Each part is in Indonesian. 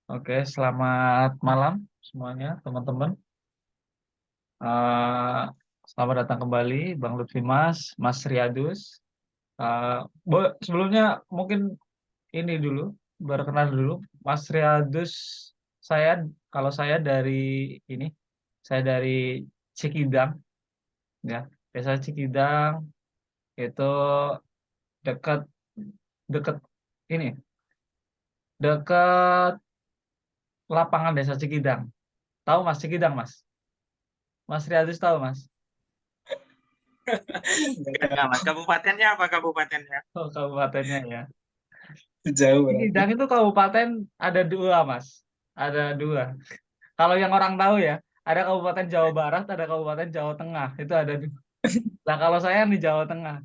Oke, selamat malam semuanya, teman-teman. Eh, Selamat datang kembali, Bang Lutfi Mas Riyadus. Eh, Sebelumnya mungkin ini dulu, berkenalan dulu. Mas Riyadus, saya, kalau saya dari ini, saya dari Cikidang, ya. Desa Cikidang itu dekat dekat ini, dekat lapangan Desa Cikidang. Tahu Mas Cikidang, Mas? Mas Riyadus tahu, Mas? Enggak, Mas. Kabupatennya apa kabupatennya? Oh, kabupatennya ya. Jauh berarti. Cikidang itu kabupaten ada dua, Mas. Ada dua. Kalau yang orang tahu ya, ada Kabupaten Jawa Barat, ada Kabupaten Jawa Tengah. Itu ada dua. Nah, kalau saya di Jawa Tengah.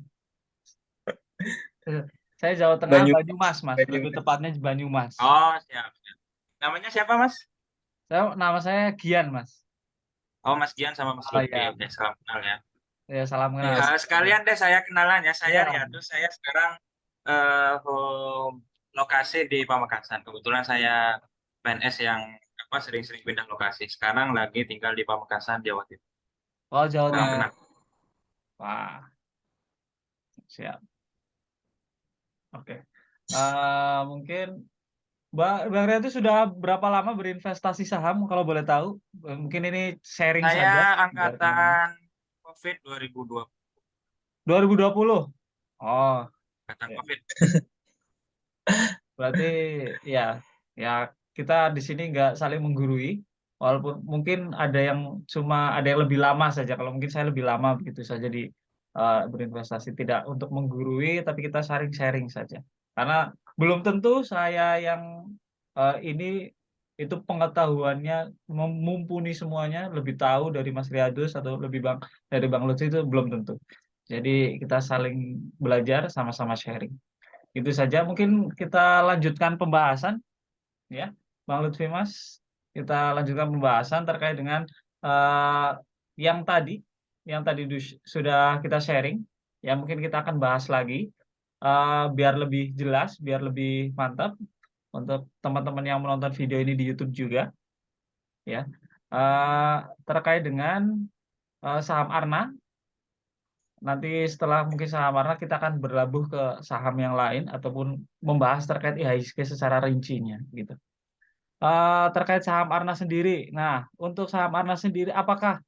Saya Jawa Tengah, Banyumas. Banyumas, Mas. Lebih Banyumas. tepatnya Banyumas. Oh, siap. Namanya siapa, Mas? Nama saya Gian, Mas. Oh, Mas Gian sama Mas Oh Lutfi. ya, Oke, salam kenal ya. ya salam kenal. Sekalian deh saya kenalan ya. Saya Ya, Riyadus. Saya sekarang home lokasi di Pamekasan. Kebetulan saya PNS yang sering-sering pindah lokasi. Sekarang lagi tinggal di Pamekasan, Jawa Timur. oh Jawa Salam Timur. kenal. Wah, siap. Oke. Mungkin Bang Ria itu sudah berapa lama berinvestasi saham kalau boleh tahu? Mungkin ini sharing Saya saja biar teman-teman. angkatan COVID 2020. 2020. Oh, Angkatan ya. COVID. Berarti ya, ya kita di sini nggak saling menggurui. Walaupun mungkin ada yang lebih lama saja. Kalau mungkin saya lebih lama begitu saja di berinvestasi, tidak untuk menggurui, tapi kita sharing-sharing saja. Karena belum tentu saya yang ini itu pengetahuannya mumpuni semuanya, lebih tahu dari Mas Riyadus atau dari Bang Lutfi itu belum tentu. Jadi kita saling belajar, sama-sama sharing. Itu saja. Mungkin kita lanjutkan pembahasan, ya, Bang Lutfi Mas. Kita lanjutkan pembahasan terkait dengan eh, yang tadi, sudah kita sharing. Ya, mungkin kita akan bahas lagi biar lebih jelas, biar lebih mantap untuk teman-teman yang menonton video ini di YouTube juga, ya. Eh, Terkait dengan saham Arna. Nanti setelah mungkin saham Arna kita akan berlabuh ke saham yang lain ataupun membahas terkait IHSG secara rincinya gitu. Terkait saham Arna sendiri. Nah, untuk saham Arna sendiri apakah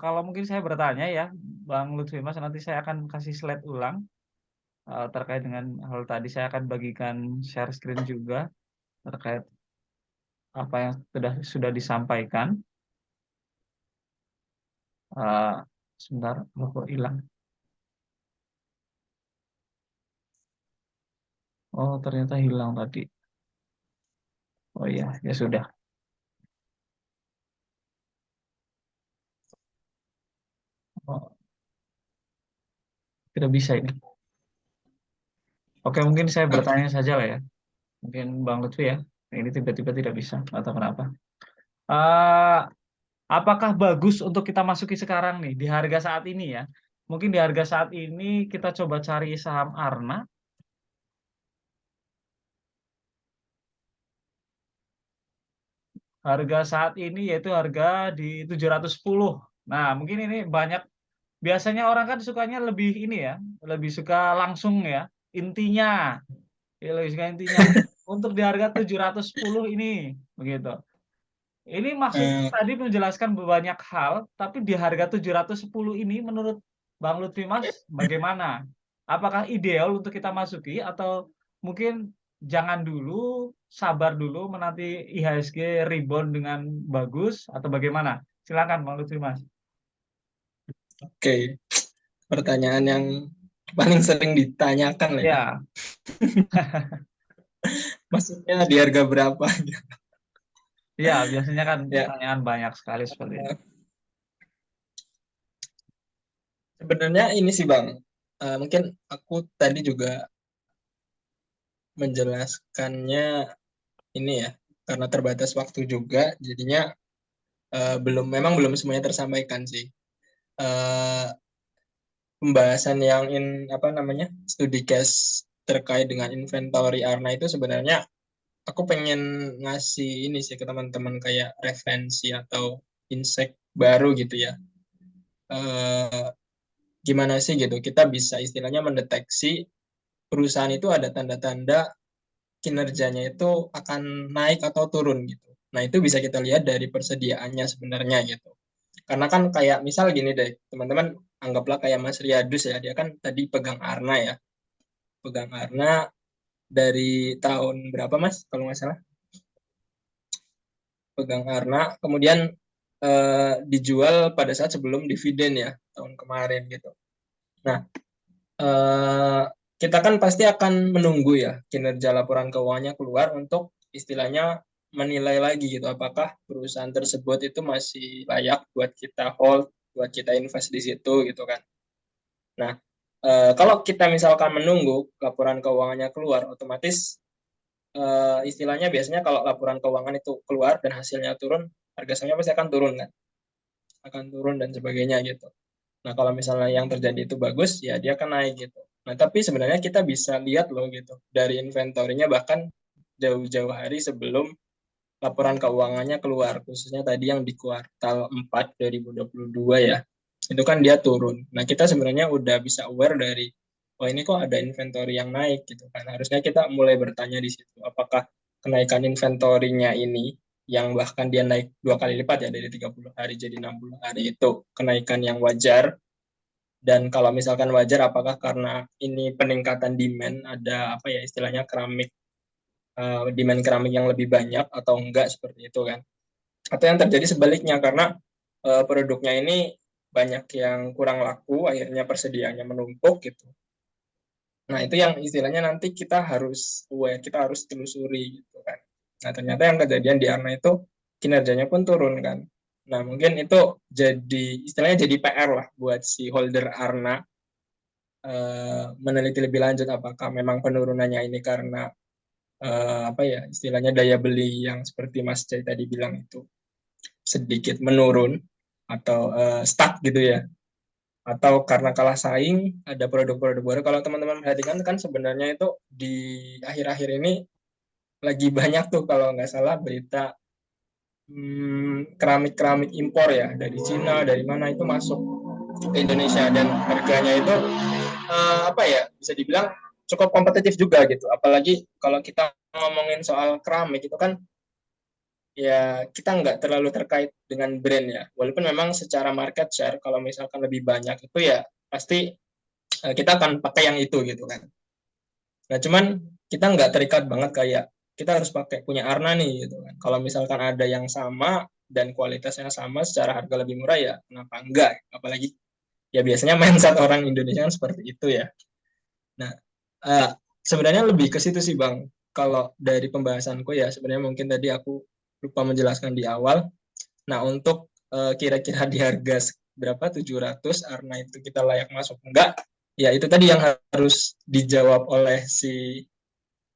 kalau mungkin saya bertanya ya, Bang Lutfi Mas, nanti saya akan kasih slide ulang terkait dengan hal tadi. Saya akan bagikan share screen juga terkait apa yang sudah disampaikan. Eh, Sebentar, kok hilang. Oh, ternyata hilang tadi. Oh iya, ya sudah. Oh, tidak bisa ini. Oke, mungkin saya bertanya saja lah ya. Mungkin Bang Lutfi ya. Ini tiba-tiba tidak bisa atau kenapa? Eh, Apakah bagus untuk kita masuki sekarang nih di harga saat ini ya? Mungkin di harga saat ini kita coba cari saham Arna. Harga saat ini yaitu harga di 710. Nah, mungkin ini banyak biasanya orang kan sukanya lebih ini ya, lebih suka langsung ya. Intinya, ya lebih suka intinya. Untuk di harga 710 ini begitu. Ini maksudnya Eh, tadi menjelaskan banyak hal, tapi di harga 710 ini menurut Bang Lutfi Mas bagaimana? Apakah ideal untuk kita masuki atau mungkin jangan dulu, sabar dulu menanti IHSG rebound dengan bagus atau bagaimana? Silakan Bang Lutfi Mas. oke, pertanyaan yang paling sering ditanyakan lah ya. Ya, Maksudnya di harga berapa? ya biasanya kan Ya, pertanyaan banyak sekali seperti itu. sebenarnya ini sih Bang. Mungkin aku tadi juga menjelaskannya ini ya, karena terbatas waktu juga, jadinya memang belum semuanya tersampaikan sih. Eh, Pembahasan yang apa namanya studi case terkait dengan inventory Arna itu sebenarnya aku pengen ngasih ini sih ke teman-teman kayak referensi atau insight baru gitu ya. Eh, Gimana sih gitu kita bisa istilahnya mendeteksi perusahaan itu ada tanda-tanda kinerjanya itu akan naik atau turun gitu. Nah, itu bisa kita lihat dari persediaannya sebenarnya gitu. Karena kan kayak misal gini deh, teman-teman anggaplah kayak Mas Riyadus ya, dia kan tadi pegang Arna ya. Pegang Arna dari tahun berapa Mas kalau nggak salah? Pegang Arna, kemudian dijual pada saat sebelum dividen ya, tahun kemarin gitu. Nah, eh, kita kan pasti akan menunggu ya kinerja laporan keuangannya keluar untuk istilahnya menilai lagi gitu apakah perusahaan tersebut itu masih layak buat kita hold, buat kita invest di situ gitu kan. Nah, kalau kita misalkan menunggu laporan keuangannya keluar, otomatis istilahnya biasanya kalau laporan keuangan itu keluar dan hasilnya turun, harga sahamnya pasti akan turun kan, akan turun dan sebagainya gitu. Nah, kalau misalnya yang terjadi itu bagus, ya dia akan naik gitu. Nah, tapi sebenarnya kita bisa lihat loh gitu, dari inventorinya bahkan jauh-jauh hari sebelum laporan keuangannya keluar, khususnya tadi yang di kuartal 4 2022 ya, itu kan dia turun. Nah, kita sebenarnya udah bisa aware dari, wah ini kok ada inventory yang naik gitu kan. Harusnya kita mulai bertanya di situ, apakah kenaikan inventorinya ini yang bahkan dia naik 2 kali lipat ya dari 30 hari jadi 60 hari itu kenaikan yang wajar dan kalau misalkan wajar, apakah karena ini peningkatan demand, ada apa ya istilahnya keramik, demand keramik yang lebih banyak atau enggak seperti itu kan? Atau yang terjadi sebaliknya karena produknya ini banyak yang kurang laku, akhirnya persediaannya menumpuk gitu. Nah itu yang istilahnya nanti kita harus aware, kita harus telusuri gitu kan. Nah ternyata yang kejadian di Arna itu kinerjanya pun turun kan. Nah mungkin itu jadi istilahnya jadi PR lah buat si holder Arna meneliti lebih lanjut apakah memang penurunannya ini karena apa ya istilahnya daya beli yang seperti Mas Jai tadi bilang itu sedikit menurun atau stuck gitu ya atau karena kalah saing ada produk-produk baru kalau teman-teman perhatikan kan sebenarnya itu di akhir-akhir ini lagi banyak tuh kalau nggak salah berita keramik-keramik impor ya dari Cina dari mana itu masuk ke Indonesia dan harganya itu apa ya bisa dibilang cukup kompetitif juga gitu. Apalagi kalau kita ngomongin soal keramik itu kan ya kita nggak terlalu terkait dengan brand ya. Walaupun memang secara market share kalau misalkan lebih banyak itu ya pasti kita akan pakai yang itu gitu kan. Nah cuman kita nggak terikat banget kayak kita harus pakai punya Arna nih gitu kan. Kalau misalkan ada yang sama dan kualitasnya sama secara harga lebih murah ya kenapa enggak? Apalagi ya biasanya mindset orang Indonesia kan seperti itu ya. Nah, sebenarnya lebih ke situ sih Bang. Kalau dari pembahasanku ya sebenarnya mungkin tadi aku lupa menjelaskan di awal. Nah, untuk kira-kira di harga berapa 700 Arna itu kita layak masuk enggak? Ya itu tadi yang harus dijawab oleh si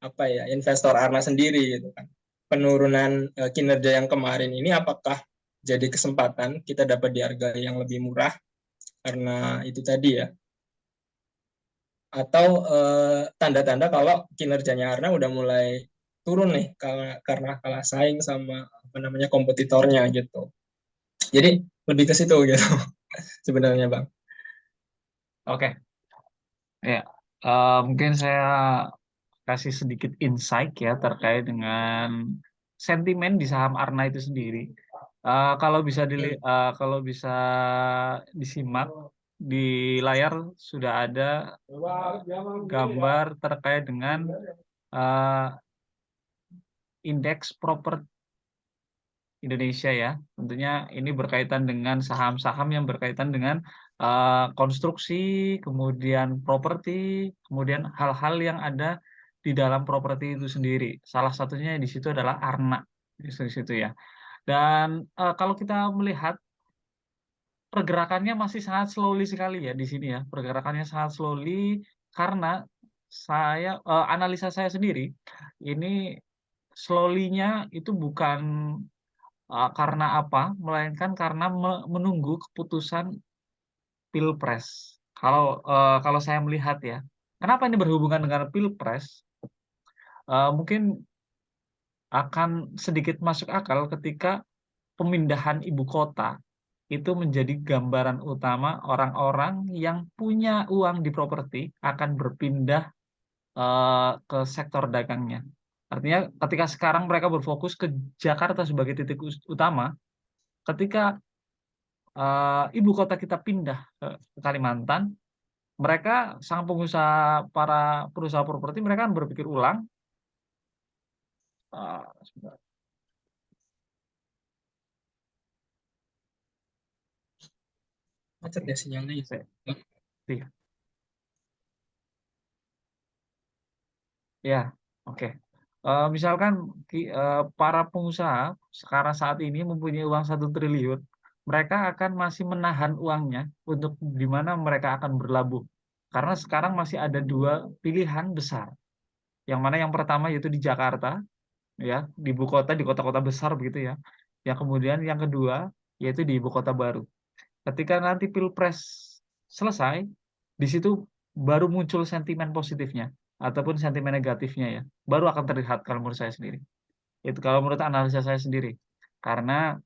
apa ya investor Arna sendiri gitu kan. Penurunan kinerja yang kemarin ini apakah jadi kesempatan kita dapat di harga yang lebih murah karena itu tadi ya atau tanda-tanda kalau kinerjanya Arna udah mulai turun nih karena kalah saing sama apa namanya kompetitornya gitu. Jadi lebih ke situ gitu sebenarnya Bang. Oke, ya. Mungkin saya kasih sedikit insight ya terkait dengan sentimen di saham Arna itu sendiri. Kalau bisa disimak di layar sudah ada gambar terkait dengan uh, indeks properti Indonesia ya. Tentunya ini berkaitan dengan saham-saham yang berkaitan dengan konstruksi, kemudian properti, kemudian hal-hal yang ada di dalam properti itu sendiri. Salah satunya di situ adalah Arna di situ ya. Dan kalau kita melihat pergerakannya masih sangat slowly sekali ya di sini ya. Pergerakannya sangat slowly karena analisa saya sendiri ini slowly-nya itu bukan karena apa, melainkan karena menunggu keputusan Pilpres. Kalau saya melihat ya, kenapa ini berhubungan dengan Pilpres? Mungkin akan sedikit masuk akal ketika pemindahan ibu kota itu menjadi gambaran utama orang-orang yang punya uang di properti akan berpindah ke sektor dagangnya. Artinya ketika sekarang mereka berfokus ke Jakarta sebagai titik utama, ketika ibu kota kita pindah ke Kalimantan, mereka sang pengusaha, para perusaha properti, mereka kan berpikir ulang. Sebentar. Macet ya sinyalnya ya. Iya. Ya, oke. Misalkan para pengusaha sekarang saat ini mempunyai uang 1 triliun, mereka akan masih menahan uangnya untuk di mana mereka akan berlabuh. Karena sekarang masih ada 2 pilihan besar. Yang mana yang pertama yaitu di Jakarta, ya, di ibu kota, di kota-kota besar begitu ya. Yang kemudian yang kedua yaitu di ibu kota baru. Ketika nanti Pilpres selesai, di situ baru muncul sentimen positifnya ataupun sentimen negatifnya ya. Baru akan terlihat kalau menurut saya sendiri. Itu kalau menurut analisa saya sendiri. Karena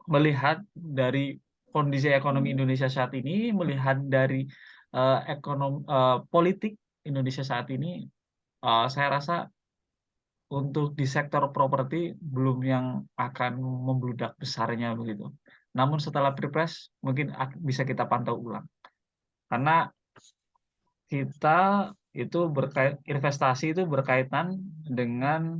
melihat dari kondisi ekonomi Indonesia saat ini, melihat dari politik Indonesia saat ini, saya rasa untuk di sektor properti belum yang akan membludak besarnya begitu. Namun setelah Pilpres mungkin bisa kita pantau ulang. Karena kita itu investasi itu berkaitan dengan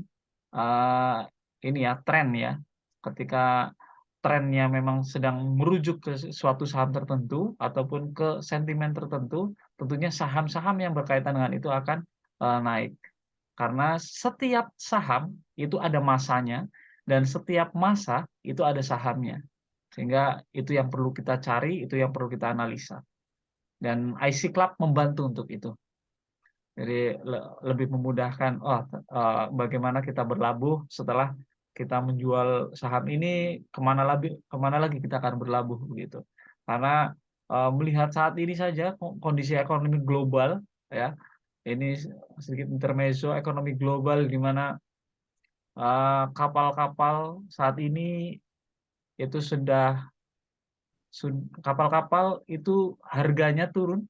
ini ya, tren ya. Ketika trennya memang sedang merujuk ke suatu saham tertentu ataupun ke sentimen tertentu, tentunya saham-saham yang berkaitan dengan itu akan naik. Karena setiap saham itu ada masanya dan setiap masa itu ada sahamnya. Sehingga itu yang perlu kita cari, itu yang perlu kita analisa. Dan IC Club membantu untuk itu. Jadi lebih memudahkan bagaimana kita berlabuh setelah kita menjual saham ini, kemana lagi kita akan berlabuh begitu. Karena melihat saat ini saja kondisi ekonomi global ya, ini sedikit intermezzo ekonomi global di mana kapal-kapal saat ini itu kapal-kapal itu harganya turun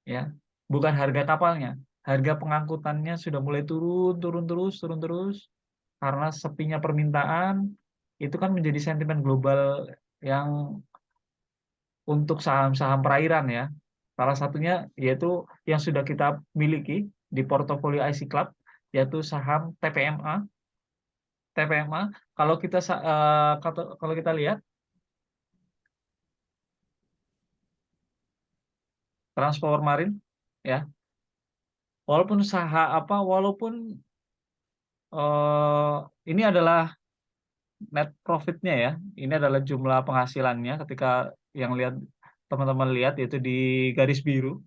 ya, bukan harga kapalnya, harga pengangkutannya sudah mulai turun terus karena sepinya permintaan. Itu kan menjadi sentimen global yang untuk saham-saham perairan ya. Salah satunya yaitu yang sudah kita miliki di portofolio IC Club yaitu saham TPMA. TPMA kalau kita kalau kita lihat Transpower Marine ya, walaupun ini adalah net profitnya ya, ini adalah jumlah penghasilannya ketika yang lihat teman-teman lihat yaitu di garis biru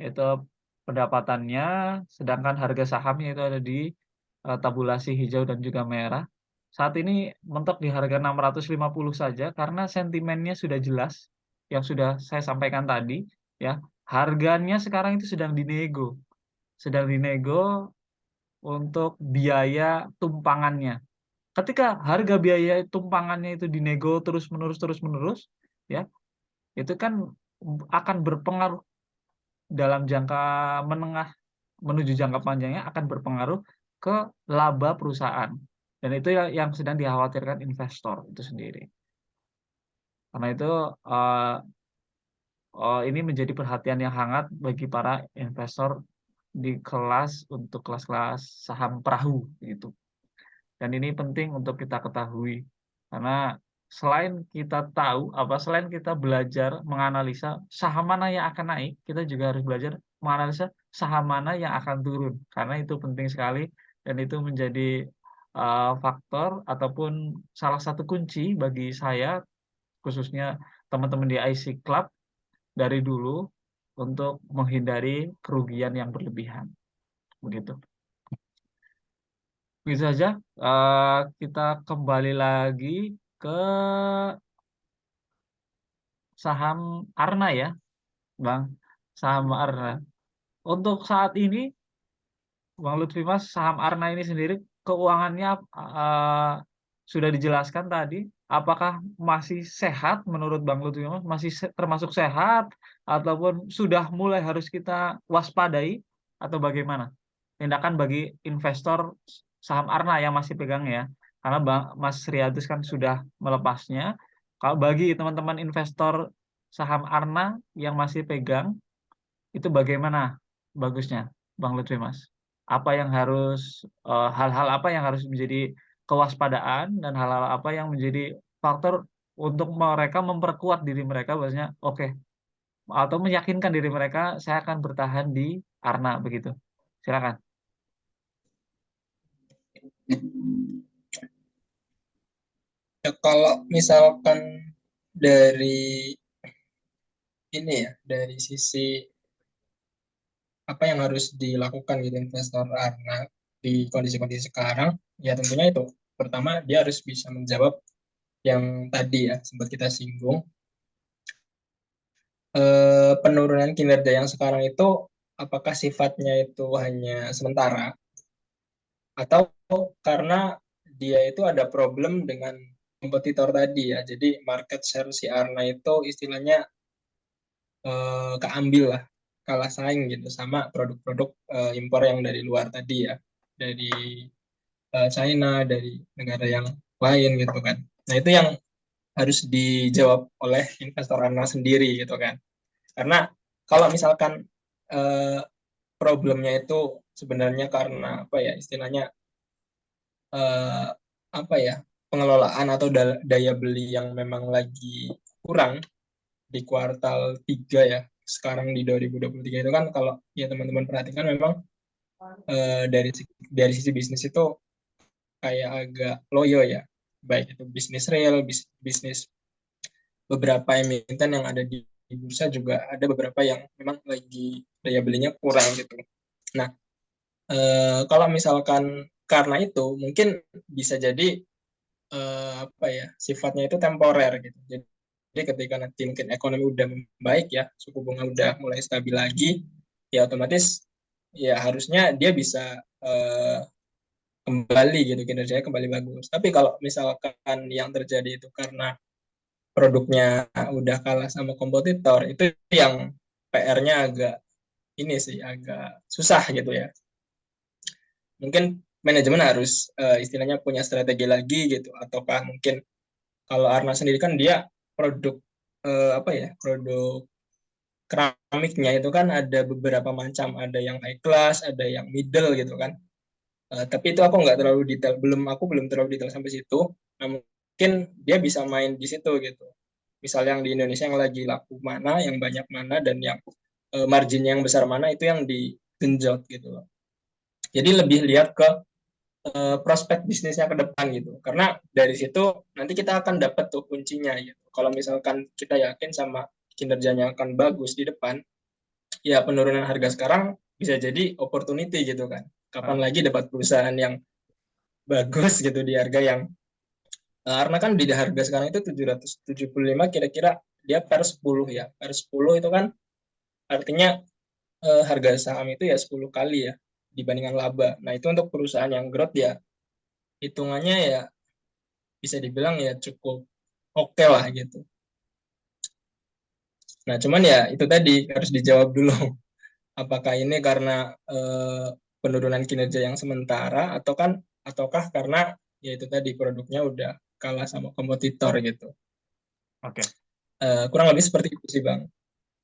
itu pendapatannya, sedangkan harga sahamnya itu ada di tabulasi hijau dan juga merah. Saat ini mentok di harga 650 saja karena sentimennya sudah jelas yang sudah saya sampaikan tadi ya. Harganya sekarang itu sedang dinego untuk biaya tumpangannya. Ketika harga biaya tumpangannya itu dinego terus-menerus ya, itu kan akan berpengaruh dalam jangka menengah menuju jangka panjangnya akan berpengaruh ke laba perusahaan. Dan itu yang sedang dikhawatirkan investor itu sendiri. Karena itu ini menjadi perhatian yang hangat bagi para investor untuk kelas-kelas saham perahu gitu. Dan ini penting untuk kita ketahui karena selain kita belajar menganalisa saham mana yang akan naik, kita juga harus belajar menganalisa saham mana yang akan turun karena itu penting sekali dan itu menjadi faktor ataupun salah satu kunci bagi saya khususnya teman-teman di IC Club dari dulu untuk menghindari kerugian yang berlebihan begitu. Bisa saja kita kembali lagi ke saham Arna ya, Bang. Saham Arna. Untuk saat ini Bang Lutfi Mas, saham Arna ini sendiri keuangannya sudah dijelaskan tadi. Apakah masih sehat menurut Bang Lutfi Mas? Masih termasuk sehat ataupun sudah mulai harus kita waspadai atau bagaimana? Tindakan bagi investor saham Arna yang masih pegang ya. Karena Mas Riyadus kan sudah melepasnya. Kalau bagi teman-teman investor saham Arna yang masih pegang, itu bagaimana bagusnya, Bang Lutfi Mas? Apa yang harus hal-hal apa yang harus menjadi kewaspadaan dan hal-hal apa yang menjadi faktor untuk mereka memperkuat diri mereka bahwasanya oke, atau meyakinkan diri mereka saya akan bertahan di Arna begitu. Silakan. Ya, kalau misalkan dari ini ya, dari sisi apa yang harus dilakukan gitu investor Arna di kondisi-kondisi sekarang, ya tentunya itu. Pertama, dia harus bisa menjawab yang tadi ya, sempat kita singgung, penurunan kinerja yang sekarang itu apakah sifatnya itu hanya sementara atau karena dia itu ada problem dengan kompetitor tadi ya. Jadi market share si Arna itu istilahnya keambil lah, kalah saing gitu sama produk-produk impor yang dari luar tadi ya, dari China, dari negara yang lain gitu kan. Nah itu yang harus dijawab oleh investor Arna sendiri gitu kan. Karena kalau misalkan eh, problemnya itu sebenarnya karena apa ya istilahnya eh, apa ya pengelolaan atau daya beli yang memang lagi kurang di kuartal 3 ya sekarang di 2023 itu kan kalau ya teman-teman perhatikan memang dari sisi bisnis itu kayak agak loyo ya baik itu bisnis real bisnis beberapa emiten yang ada di bursa juga ada beberapa yang memang lagi daya belinya kurang gitu. Nah, kalau misalkan karena itu mungkin bisa jadi apa ya sifatnya itu temporer gitu. Jadi ketika nanti mungkin ekonomi udah membaik ya, suku bunga udah mulai stabil lagi, ya otomatis ya harusnya dia bisa kembali gitu kinerjanya kembali bagus. Tapi kalau misalkan yang terjadi itu karena produknya udah kalah sama kompetitor, itu yang PR-nya agak ini sih agak susah gitu ya. Mungkin manajemen harus istilahnya punya strategi lagi gitu ataukah mungkin kalau Arna sendiri kan dia produk apa ya produk keramiknya itu kan ada beberapa macam ada yang high class ada yang middle gitu kan. Tapi itu aku nggak terlalu detail aku belum terlalu detail sampai situ. Nah, mungkin dia bisa main di situ gitu misalnya yang di Indonesia yang lagi laku mana yang banyak mana dan yang marginnya yang besar mana itu yang digenjot gitu loh. Jadi lebih lihat ke prospek bisnisnya ke depan gitu. Karena dari situ nanti kita akan dapat tuh kuncinya gitu. Kalau misalkan kita yakin sama kinerjanya akan bagus di depan, ya penurunan harga sekarang bisa jadi opportunity gitu kan. Kapan lagi dapat perusahaan yang bagus gitu di harga yang karena kan di harga sekarang itu 775 kira-kira dia per 10 ya. Per 10 itu kan artinya harga saham itu ya 10 kali ya dibandingkan laba. Nah, itu untuk perusahaan yang growth ya hitungannya ya bisa dibilang ya cukup oke lah gitu. Nah, cuman ya itu tadi harus dijawab dulu. Apakah ini karena penurunan kinerja yang sementara ataukah karena ya itu tadi produknya udah kalah sama kompetitor gitu. Oke. Kurang lebih seperti itu sih, Bang.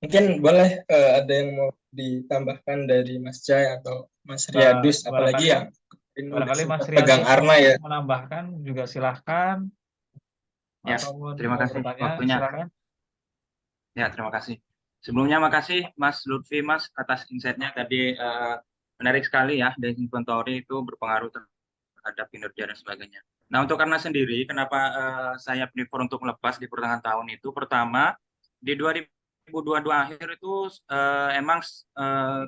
Mungkin boleh ada yang mau ditambahkan dari Mas Jai atau Mas Riyadus, apalagi yang udah Barangkali Mas sempat pegang Riyadus Arna mau ya. menambahkan juga silahkan Ya, ataupun terima mau kasih bertanya waktunya. silakan. Ya, terima kasih. Sebelumnya makasih Mas Lutfi Mas atas insight-nya tadi menarik sekali ya, dan inventory itu berpengaruh terhadap kinerja dan sebagainya. Nah, untuk karena sendiri, kenapa saya prefer untuk melepas di pertengahan tahun itu? Pertama, di 2022 akhir itu emang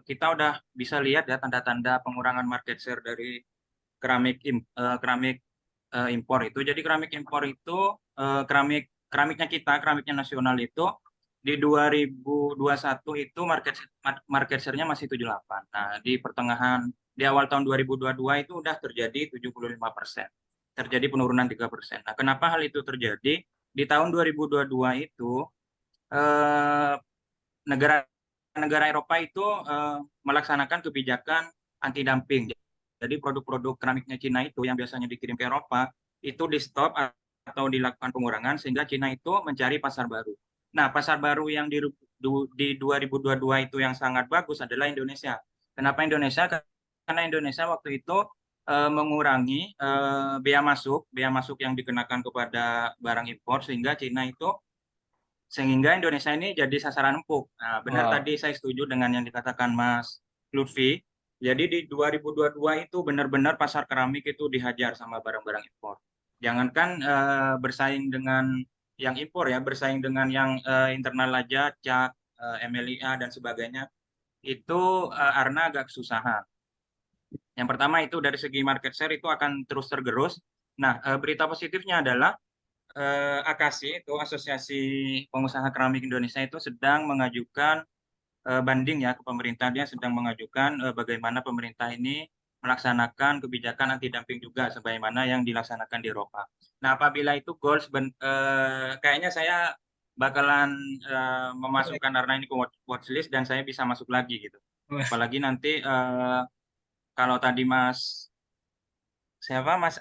kita udah bisa lihat ya tanda-tanda pengurangan market share dari keramik impor itu. Jadi keramik impor itu keramiknya nasional itu di 2021 itu market share-nya masih 78. Nah, di pertengahan di awal tahun 2022 itu udah terjadi 75%. Terjadi penurunan 3%. Nah, kenapa hal itu terjadi? Di tahun 2022 itu negara Eropa itu melaksanakan kebijakan anti dumping. Jadi produk-produk keramiknya Cina itu yang biasanya dikirim ke Eropa itu di stop atau dilakukan pengurangan sehingga Cina itu mencari pasar baru. Nah, pasar baru yang di 2022 itu yang sangat bagus adalah Indonesia. Kenapa Indonesia? Karena Indonesia waktu itu mengurangi bea masuk yang dikenakan kepada barang impor sehingga Indonesia ini jadi sasaran empuk. Nah, benar tadi saya setuju dengan yang dikatakan Mas Lutfi. Jadi di 2022 itu benar-benar pasar keramik itu dihajar sama barang-barang impor. Jangankan bersaing dengan yang impor ya, bersaing dengan yang internal aja, cat, MLIA dan sebagainya, itu Arna agak kesusahan. Yang pertama itu dari segi market share itu akan terus tergerus. Nah, berita positifnya adalah AKASI itu Asosiasi Pengusaha Keramik Indonesia itu sedang mengajukan banding ya ke pemerintah. Dia sedang mengajukan bagaimana pemerintah ini melaksanakan kebijakan anti dumping juga sebagaimana yang dilaksanakan di Eropa. Nah, apabila itu goals kayaknya saya bakalan memasukkan Arna ini ke watchlist dan saya bisa masuk lagi gitu. Apalagi nanti kalau tadi Mas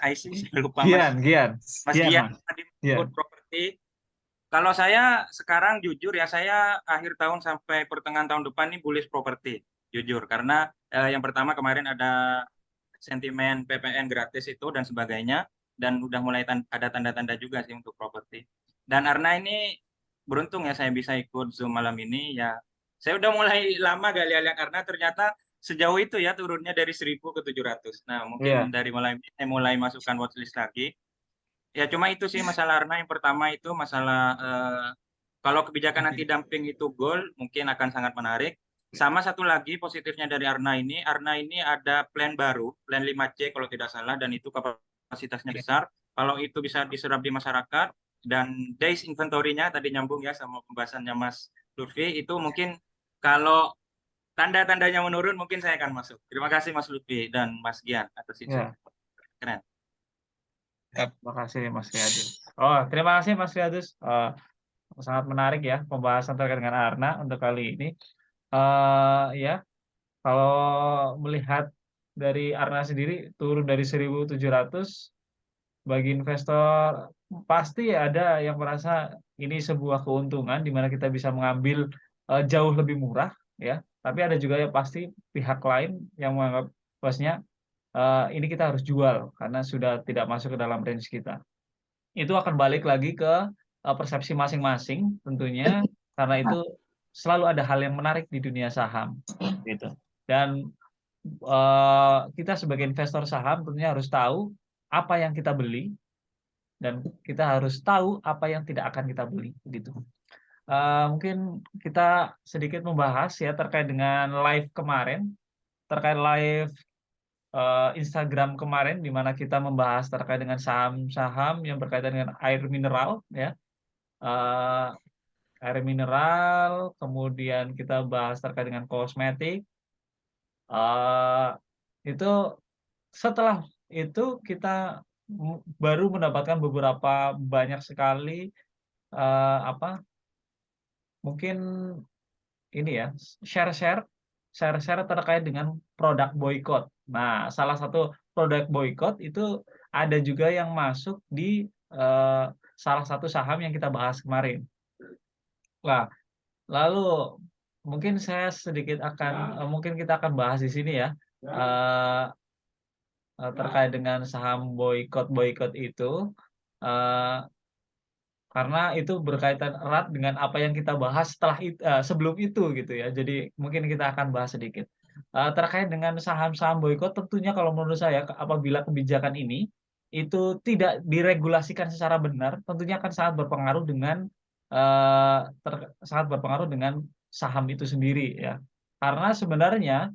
Aisy saya lupa Gian, Mas Gian tadi Gian. properti. Kalau saya sekarang jujur ya, saya akhir tahun sampai pertengahan tahun depan ini bullish properti, jujur. Karena yang pertama kemarin ada sentimen PPN gratis itu dan sebagainya, dan udah mulai ada tanda-tanda juga sih untuk properti. Dan Arna ini beruntung ya saya bisa ikut Zoom malam ini ya. Saya udah mulai lama gak lihat Arna, ternyata sejauh itu ya turunnya dari 1.000 ke 700. Nah, mungkin dari mulai masukkan watchlist lagi. Ya cuma itu sih masalah Arna. Yang pertama itu masalah kalau kebijakan anti dumping itu goal mungkin akan sangat menarik. Sama satu lagi positifnya dari Arna ini ada plan baru, plan 5C kalau tidak salah, dan itu kapasitasnya besar. Kalau itu bisa diserap di masyarakat dan days inventory-nya tadi nyambung ya sama pembahasannya Mas Lutfi, itu mungkin kalau tanda-tandanya menurun mungkin saya akan masuk. Terima kasih Mas Lutfi dan Mas Gian atas insight. Keren. Terima kasih Mas Riyadus. Terima kasih Mas Riyadus. Sangat menarik ya pembahasan terkait dengan Arna untuk kali ini. Ya, kalau melihat dari Arna sendiri turun dari 1.700, bagi investor pasti ada yang merasa ini sebuah keuntungan di mana kita bisa mengambil jauh lebih murah ya. Tapi ada juga yang pasti pihak lain yang menganggap bahwasanya ini kita harus jual karena sudah tidak masuk ke dalam range kita. Itu akan balik lagi ke persepsi masing-masing tentunya, karena itu selalu ada hal yang menarik di dunia saham gitu. Dan kita sebagai investor saham tentunya harus tahu apa yang kita beli dan kita harus tahu apa yang tidak akan kita beli gitu. Mungkin kita sedikit membahas ya terkait dengan live kemarin, terkait live Instagram kemarin di mana kita membahas terkait dengan saham-saham yang berkaitan dengan air mineral ya. Air mineral, kemudian kita bahas terkait dengan kosmetik. Itu setelah itu kita baru mendapatkan beberapa banyak sekali mungkin ini ya share-share terkait dengan produk boykot. Nah, salah satu produk boykot itu ada juga yang masuk di salah satu saham yang kita bahas kemarin. Nah, lalu mungkin saya sedikit mungkin kita akan bahas di sini ya terkait dengan saham boykot itu karena itu berkaitan erat dengan apa yang kita bahas sebelum itu gitu ya. Jadi mungkin kita akan bahas sedikit terkait dengan saham-saham boykot. Tentunya kalau menurut saya apabila kebijakan ini itu tidak diregulasikan secara benar, tentunya akan sangat berpengaruh dengan saham itu sendiri ya. Karena sebenarnya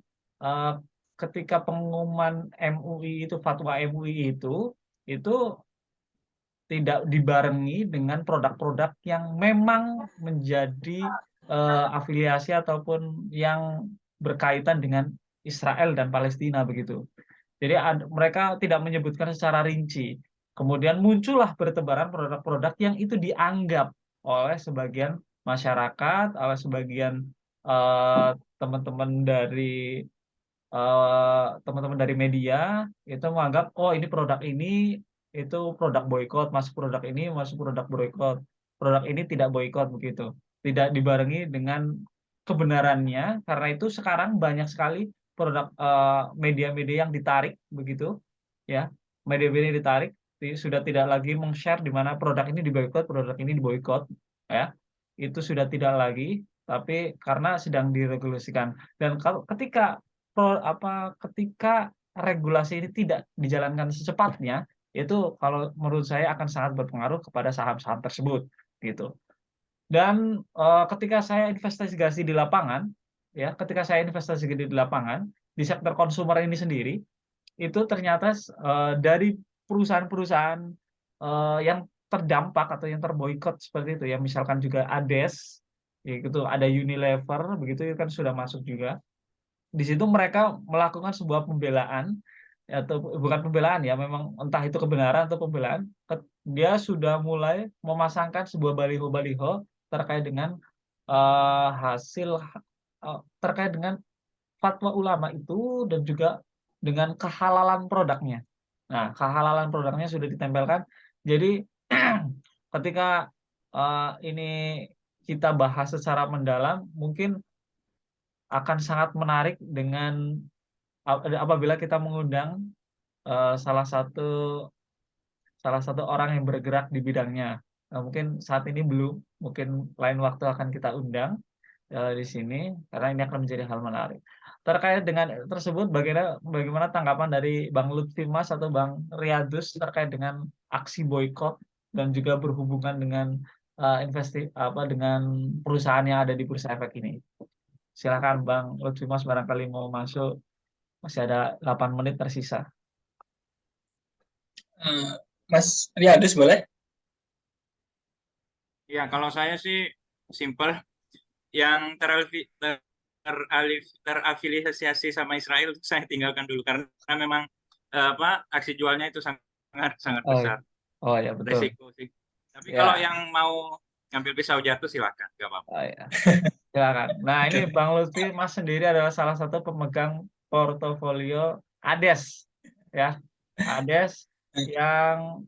ketika pengumuman MUI itu, fatwa MUI itu tidak dibarengi dengan produk-produk yang memang menjadi afiliasi ataupun yang berkaitan dengan Israel dan Palestina begitu. Jadi mereka tidak menyebutkan secara rinci. Kemudian muncullah bertebaran produk-produk yang itu dianggap oleh sebagian masyarakat, oleh sebagian teman-teman dari teman-teman dari media itu menganggap oh ini produk ini itu produk boykot, masuk produk ini masuk produk boykot, produk ini tidak boykot begitu, tidak dibarengi dengan kebenarannya. Karena itu sekarang banyak sekali produk media-media yang ditarik begitu ya, media-media yang ditarik sudah tidak lagi meng-share di mana produk ini diboykot, produk ini diboykot ya, itu sudah tidak lagi, tapi karena sedang diregulasikan. Dan kalau ketika regulasi ini tidak dijalankan secepatnya, itu kalau menurut saya akan sangat berpengaruh kepada saham-saham tersebut gitu. Dan ketika saya investigasi di lapangan, ya, ketika saya investasi di lapangan di sektor konsumer ini sendiri, itu ternyata dari perusahaan-perusahaan yang terdampak atau yang terboikot seperti itu ya, misalkan juga Ades, ya gitu, ada Unilever begitu itu kan sudah masuk juga. Di situ mereka melakukan sebuah pembelaan atau bukan pembelaan ya, memang entah itu kebenaran atau pembelaan, dia sudah mulai memasangkan sebuah baliho-baliho terkait dengan hasil terkait dengan fatwa ulama itu dan juga dengan kehalalan produknya. Nah, kehalalan produknya sudah ditempelkan. Jadi ketika ini kita bahas secara mendalam, mungkin akan sangat menarik dengan apabila kita mengundang salah satu orang yang bergerak di bidangnya. Nah, mungkin saat ini belum, mungkin lain waktu akan kita undang di sini karena ini akan menjadi hal menarik. Terkait dengan tersebut, bagaimana tanggapan dari Bang Lutfi Mas atau Bang Riyadus terkait dengan aksi boykot dan juga berhubungan dengan dengan perusahaan yang ada di Bursa Efek ini? Silakan Bang Lutfi Mas, barangkali mau masuk, masih ada 8 menit tersisa. Mas Riyadus boleh? Ya, kalau saya sih simple. Yang terafiliasi sama Israel itu saya tinggalkan dulu karena memang aksi jualnya itu sangat sangat Oh, besar, oh ya betul. resiko sih. Tapi Ya. kalau yang mau ngambil pisau jatuh silakan, nggak apa-apa. Oh, ya. Silakan. Nah, ini Bang Lutfi Mas sendiri adalah salah satu pemegang portofolio Ades ya. Ades yang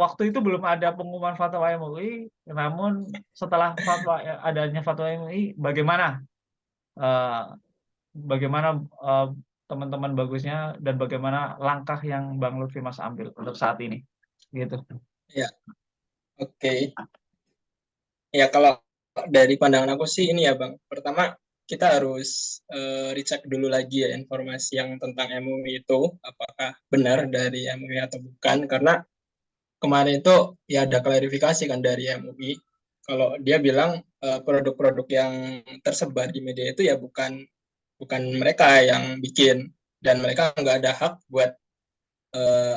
waktu itu belum ada pengumuman fatwa MUI, namun setelah adanya fatwa MUI, bagaimana teman-teman bagusnya dan bagaimana langkah yang Bang Lutfi Mas ambil untuk saat ini, gitu. Ya, oke. Ya, kalau dari pandangan aku sih ini ya Bang. Pertama, kita harus recheck dulu lagi ya informasi yang tentang MUI itu, apakah benar dari MUI atau bukan. Karena kemarin itu ya ada klarifikasi kan dari MUI. Kalau dia bilang produk-produk yang tersebar di media itu ya bukan mereka yang bikin, dan mereka nggak ada hak buat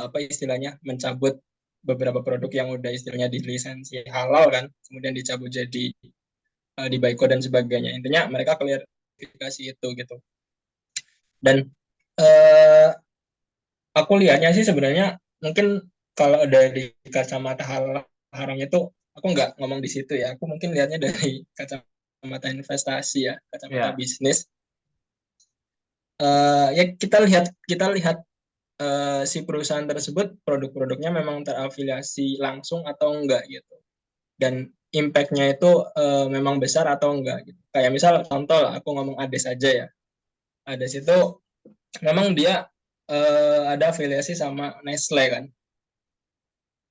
apa istilahnya mencabut beberapa produk yang udah istilahnya dilisensi halal kan, kemudian dicabut jadi di boykot dan sebagainya. Intinya mereka klarifikasi itu gitu. Dan aku lihatnya sih sebenarnya mungkin kalau dari kacamata hal haramnya itu aku nggak ngomong di situ ya. Aku mungkin lihatnya dari kacamata investasi ya, kacamata bisnis. Ya kita lihat si perusahaan tersebut produk-produknya memang terafiliasi langsung atau enggak gitu, dan impact-nya itu memang besar atau enggak gitu. Kayak misal contoh lah, aku ngomong Ades aja ya. Ades itu memang dia ada afiliasi sama Nestle kan,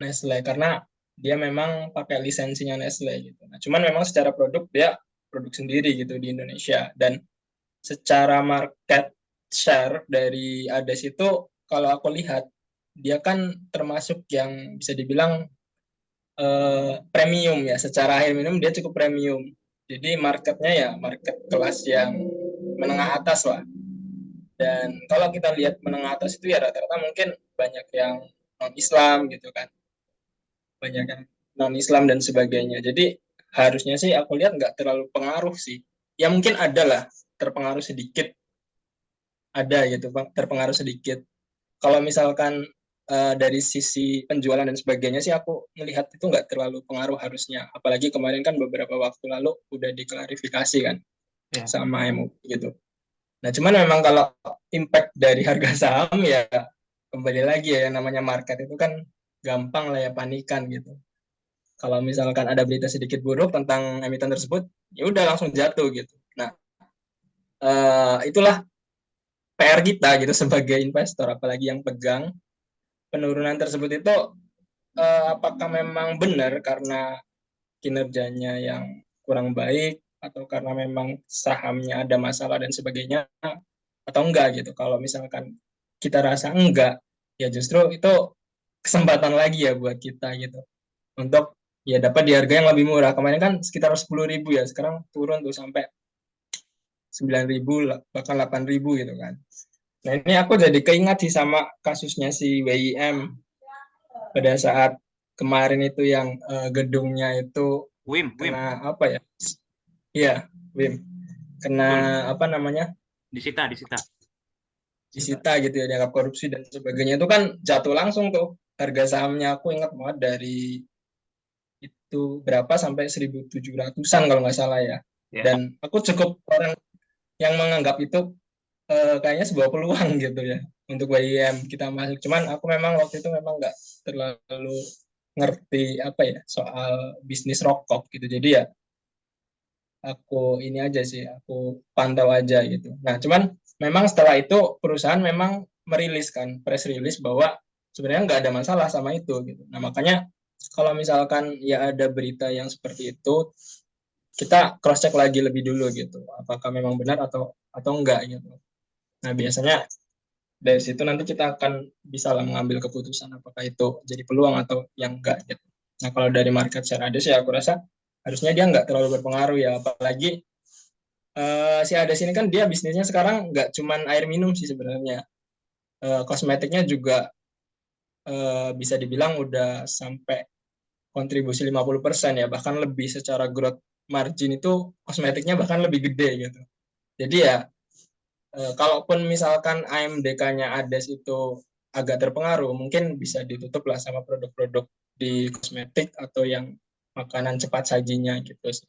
Nestle karena dia memang pakai lisensinya Nestle gitu. Nah, cuman memang secara produk dia produk sendiri gitu di Indonesia, dan secara market share dari Ades itu kalau aku lihat dia kan termasuk yang bisa dibilang premium ya, secara air minum dia cukup premium. Jadi marketnya ya market kelas yang menengah atas lah. Dan kalau kita lihat menengah atas itu ya rata-rata mungkin banyak yang non-Islam gitu kan, banyak yang non-Islam dan sebagainya. Jadi harusnya sih aku lihat nggak terlalu pengaruh sih. Ya mungkin ada lah terpengaruh sedikit ada gitu, terpengaruh sedikit. Kalau misalkan dari sisi penjualan dan sebagainya sih aku melihat itu nggak terlalu pengaruh harusnya. Apalagi kemarin kan beberapa waktu lalu udah diklarifikasi kan Ya. sama MUI gitu. Nah, cuman memang kalau impact dari harga saham ya kembali lagi ya, yang namanya market itu kan gampang lah ya panikan gitu. Kalau misalkan ada berita sedikit buruk tentang emiten tersebut, ya udah langsung jatuh gitu. Nah, itulah PR kita gitu sebagai investor, apalagi yang pegang penurunan tersebut itu apakah memang benar karena kinerjanya yang kurang baik atau karena memang sahamnya ada masalah dan sebagainya atau enggak gitu. Kalau misalkan kita rasa enggak, ya justru itu kesempatan lagi ya buat kita gitu untuk ya dapat di harga yang lebih murah. Kemarin kan sekitar 10.000 ya, sekarang turun tuh sampai 9.000 bahkan 8.000 gitu kan. Nah, ini aku jadi keingat sih sama kasusnya si WIM pada saat kemarin itu yang gedungnya itu Wim. kena apa ya? Iya, WIM. Kena Betul. apa namanya? Disita. Disita gitu ya, dianggap korupsi dan sebagainya. Itu kan jatuh langsung tuh. Harga sahamnya aku ingat banget dari itu berapa sampai 1.700-an kalau nggak salah ya. Ya. Dan aku cukup orang yang menganggap itu kayaknya sebuah peluang gitu ya untuk WIM kita masuk. Cuman aku memang waktu itu memang nggak terlalu ngerti apa ya soal bisnis rokok gitu. Jadi ya aku ini aja sih, aku pantau aja gitu. Nah, cuman memang setelah itu perusahaan memang merilis kan press release bahwa sebenarnya nggak ada masalah sama itu gitu. Nah, makanya kalau misalkan ya ada berita yang seperti itu, kita cross check lagi lebih dulu gitu, apakah memang benar atau enggak gitu. Nah, biasanya dari situ nanti kita akan bisa lah mengambil keputusan apakah itu jadi peluang atau yang enggak gitu. Nah, kalau dari market share ada sih aku rasa harusnya dia nggak terlalu berpengaruh ya, apalagi si Ades ini kan dia bisnisnya sekarang nggak cuman air minum sih sebenarnya. Kosmetiknya juga bisa dibilang udah sampai kontribusi 50% ya, bahkan lebih secara growth margin itu kosmetiknya bahkan lebih gede gitu. Jadi ya kalaupun misalkan AMDK-nya Ades itu agak terpengaruh, mungkin bisa ditutup lah sama produk-produk di kosmetik atau yang makanan cepat sajinya gitu sih.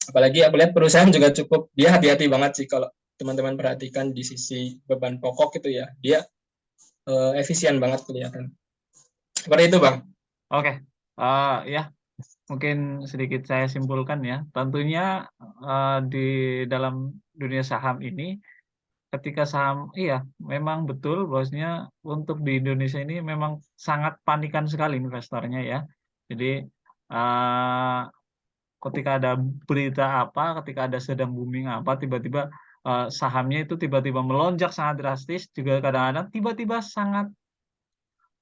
Apalagi aku lihat perusahaan juga cukup, dia hati-hati banget sih kalau teman-teman perhatikan di sisi beban pokok itu ya, dia efisien banget kelihatan. Seperti itu, Bang. Oke. Ya, mungkin sedikit saya simpulkan ya. Tentunya di dalam dunia saham ini, ketika saham, iya, memang betul bahwasanya untuk di Indonesia ini memang sangat panikan sekali investornya ya. Jadi eh, ketika ada berita apa, ketika ada sedang booming apa, tiba-tiba sahamnya itu tiba-tiba melonjak sangat drastis, juga kadang-kadang tiba-tiba sangat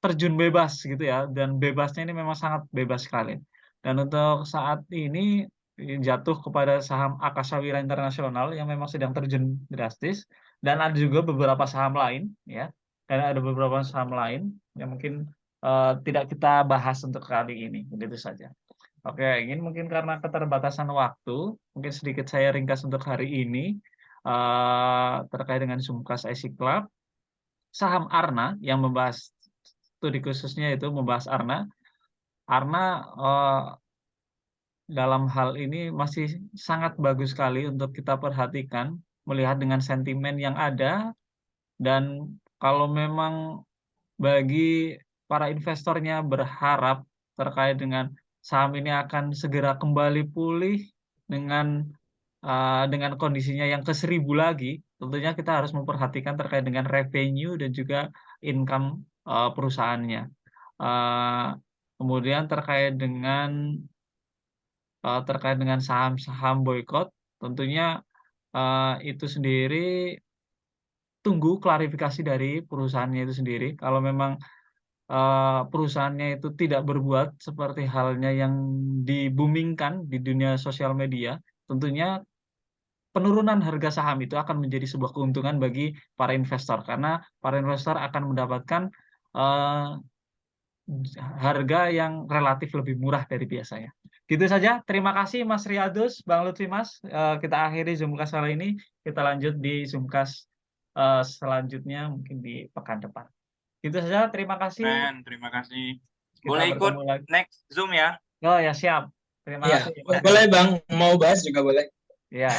terjun bebas gitu ya, dan bebasnya ini memang sangat bebas sekali. Dan untuk saat ini jatuh kepada saham Akasawira Internasional yang memang sedang terjun drastis, dan ada juga beberapa saham lain ya, karena ada beberapa saham lain yang mungkin tidak kita bahas untuk kali ini, begitu saja. Oke, ini mungkin karena keterbatasan waktu, mungkin sedikit saya ringkas untuk hari ini terkait dengan Zoomcast IC Club. Saham Arna yang membahas studi khususnya itu membahas Arna. Arna dalam hal ini masih sangat bagus sekali untuk kita perhatikan, melihat dengan sentimen yang ada, dan kalau memang bagi para investornya berharap terkait dengan saham ini akan segera kembali pulih dengan dengan kondisinya yang ke 1.000 lagi, tentunya kita harus memperhatikan terkait dengan revenue dan juga income perusahaannya. Kemudian terkait dengan saham-saham boykot, tentunya itu sendiri tunggu klarifikasi dari perusahaannya itu sendiri. Kalau memang perusahaannya itu tidak berbuat seperti halnya yang dibumingkan di dunia sosial media, tentunya penurunan harga saham itu akan menjadi sebuah keuntungan bagi para investor, karena para investor akan mendapatkan eh, harga yang relatif lebih murah dari biasanya. Gitu saja. Terima kasih Mas Riyadus, Bang Lutfi Mas. Kita akhiri Zoomcast kali ini. Kita lanjut di Zoomcast selanjutnya mungkin di pekan depan. Itu saja, terima kasih. Terima kasih. Kita Boleh ikut bertemu lagi. next Zoom ya? Oh ya, siap. Terima Iya, kasih, Mas. boleh Bang, mau bahas juga boleh. Iya,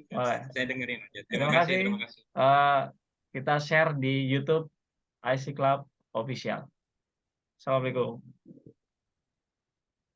boleh. Saya dengerin aja. Terima Terima kasih, kasih. terima kasih. Kita share di YouTube IC Club Official. Assalamualaikum.